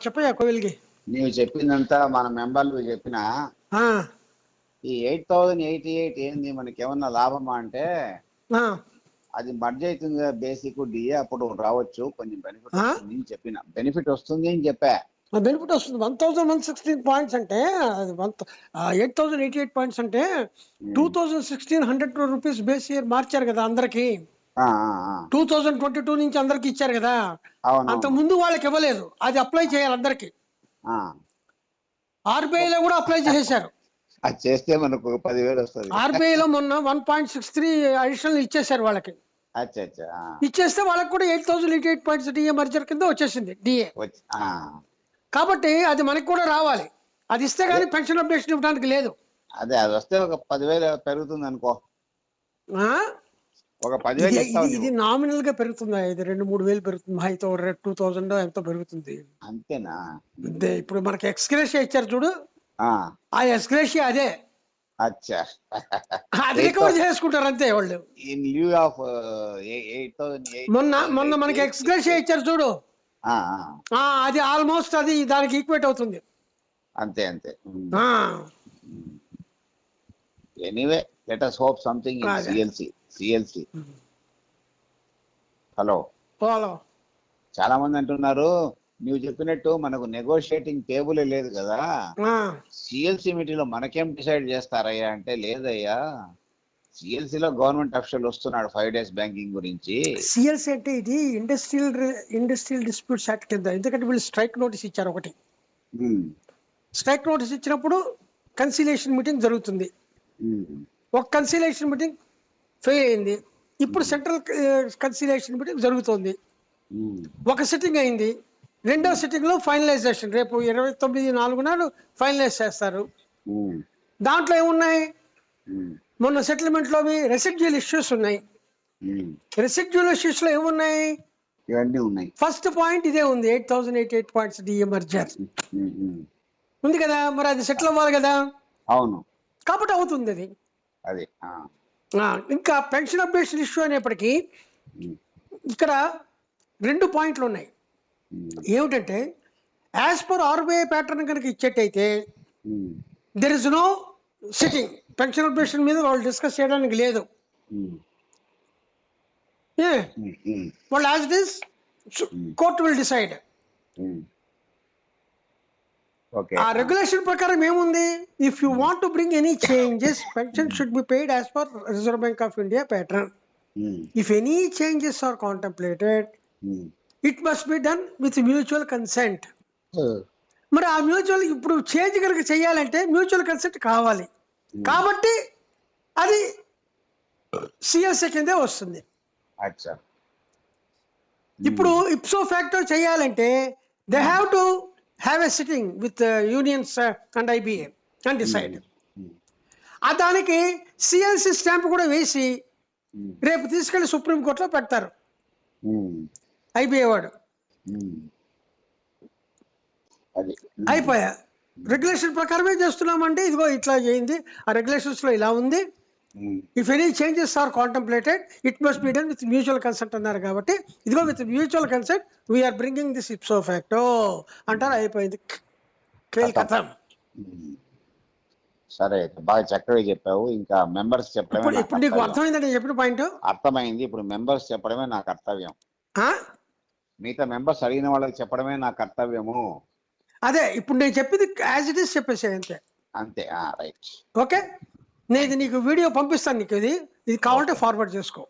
చెప్పయ్యా కోవిల్కి. నీవు చెప్పిందంతా మన మెంబర్లు చెప్పిన ఈ 8088 ఏంది మనకి ఏమన్నా లాభమా అంటే అది మర్జ్ అవుతుంది బేసిక్ డిఏ అప్పుడు రావచ్చు కొంచెం బెనిఫిట్ వస్తుంది అని చెప్పిన బెనిఫిట్ వస్తుంది అని చెప్పా. బెనిఫిట్ వస్తుంది 1116 పాయింట్స్ అంటే 8088 పాయింట్స్ అంటే 21,600 రూపీస్ బేస్ ఇయర్ మార్చారు కదా అందరికి. 2022 నుంచి అందరికి ఇచ్చారు కదా. అంత ముందు వాళ్ళకి ఇవ్వలేదు, అది అప్లై చేయాలి అందరికి. ఆర్బీఐలో కూడా అప్లై చేసేసారు, అది చేస్తే మనకు 10,000 వస్తుంది. ఆర్బీఐలో మొన్న 1.63 అడిషనల్ ఇచ్చేసారు వాళ్ళకి. ఇచ్చేస్తే వాళ్ళకి కూడా 8088 పాయింట్స్ డిఏ మర్జర్ కింద వచ్చేసింది డిఏ. కాబట్టి అది మనకి కూడా రావాలి, అది ఇస్తే గానీ పెన్షన్ అప్డేషన్ ఇవ్వడానికి లేదు. అదే అది వస్తే ఒక 10,000 పెరుగుతుంది అనుకో, ఒక 10,000. ఇది నామినల్ గా పెరుగుతుందా? ఇది 2-3 వేలు పెరుగుతుంది, అయితే 2,000 ఎంతో పెరుగుతుంది అంతేనా? అదే ఇప్పుడు మనకి ఎక్స్గ్రేషియా ఇచ్చారు చూడు, ఆ ఎక్స్గ్రేషియా అదే. అచ్చా, అది రికవర్ చేసుకుంటారు అంతే వాళ్ళు. ఇన్ లిeu ఆఫ్ 8,000 మొన్న మనకి ఎక్స్గ్రేషియా ఇచ్చారు చూడు, అది ఆల్మోస్ట్ అది దానికి ఈక్వేట్ అవుతుంది. అంతే అంతే. Anyway let us hope something in CLC. Hello, చాలా మంది అంటున్నారు నువ్వు చెప్పినట్టు మనకు నెగోషియేటింగ్ టేబుల్ లేదు కదా, సిఎల్సి మీటింగ్ లో మనకేం డిసైడ్ చేస్తారయ్యా అంటే, లేదయ్యా సిఎల్సిలో గవర్నమెంట్ అఫీషియల్ వస్తున్నాడు 5 days బ్యాంకింగ్ గురించి. సిఎల్సి అంటే ఇది ఇండస్ట్రియల్ డిస్ప్యూట్స్ యాక్ట్ కింద, ఎందుకంటే వీళ్ళు స్ట్రైక్ నోటీస్ ఇచ్చారు ఒకటి. స్ట్రైక్ నోటీస్ ఇచ్చినప్పుడు కన్సిలియేషన్ మీటింగ్ జరుగుతుంది. ఒక కన్సిలియేషన్ మీటింగ్ ఫెయిల్ అయింది, ఇప్పుడు సెంట్రల్ కన్సిలియేషన్ మీటింగ్ జరుగుతుంది. ఒక సిట్టింగ్ అయింది, రెండో సిట్టింగ్ లో ఫైనలైజేషన్ రేపు 29/4 నాడు ఫైనలైజ్ చేస్తారు. దాంట్లో ఏమున్నాయి, మొన్న సెటిల్మెంట్ లో రెసిడ్యువల్ ఇష్యూస్ ఉన్నాయి. రెసిడ్యువల్ ఇష్యూస్ లో ఏమున్నాయి, ఫస్ట్ పాయింట్ ఇదే ఉంది, 8088 పాయింట్స్ డిఏ మర్జర్ ఉంది కదా, మరి అది సెటిల్ అవ్వాలి కదా. అవును, కాబట్టి అవుతుంది అది. ఇంకా పెన్షన్ అప్డేషన్ ఇష్యూ అనేప్పటికీ ఇక్కడ 2 పాయింట్లు ఉన్నాయి. ఏమిటంటే, యాజ్ పర్ ఆర్బీఐ ప్యాటర్న్ కనుక ఇచ్చేట్టయితే there is no sitting, pension updation మీద వాళ్ళు డిస్కస్ చేయడానికి లేదు. వాళ్ళు as it is court will decide. ఆ రెగ్యులేషన్ ప్రకారం ఏముంది, if you want to bring any changes pension should be paid as per Reserve Bank of India pattern. If any changes are contemplated it must be done with mutual consent. మరి ఆ mutual ఇప్పుడు change కనుక చేయాలంటే mutual consent కావాలి, కాబట్టి అది CLC కిందే వస్తుంది. ఇప్పుడు ఇప్సో ఫ్యాక్టో చేయాలంటే they have to have a sitting with unions and IBA and decide. దానికి సిఎల్సి స్టాంప్ కూడా వేసి రేపు తీసుకెళ్లి సుప్రీంకోర్టులో పెడతారు ఐబిఏ వాడు. అయిపోయా, రెగ్యులేషన్ ప్రకారమే చేస్తున్నామంటే ఇదిగో ఇట్లా చేయింది, ఆ రెగ్యులేషన్స్ లో ఇలా ఉంది. If any changes are contemplated it must be done with mutual consent అన్నారు, కాబట్టి ఇదిగో with mutual consent we are bringing this ipso facto అంటారు. అయిపోయింది, ఖేల్ ఖతం. సరే, బాగా చక్కగా చెప్పావు. ఇంకా మెంబర్స్ చెప్పడమే ఇప్పుడు నీకు అర్థమైందండి చెప్పిన పాయింట్? అర్థమైంది. ఇప్పుడు మెంబర్స్ చెప్పడమే నా కర్తవ్యం, మిగతా మెంబర్స్ అడిగిన వాళ్ళకి చెప్పడమే నా కర్తవ్యము. అదే ఇప్పుడు నేను చెప్పింది యాజ్ ఇట్ ఈస్ చెప్పేసే అంతే. అంతే, రైట్. ఓకే, నేను నీకు వీడియో పంపిస్తాను, నీకు ఇది కావాలంటే ఫార్వర్డ్ చేసుకో.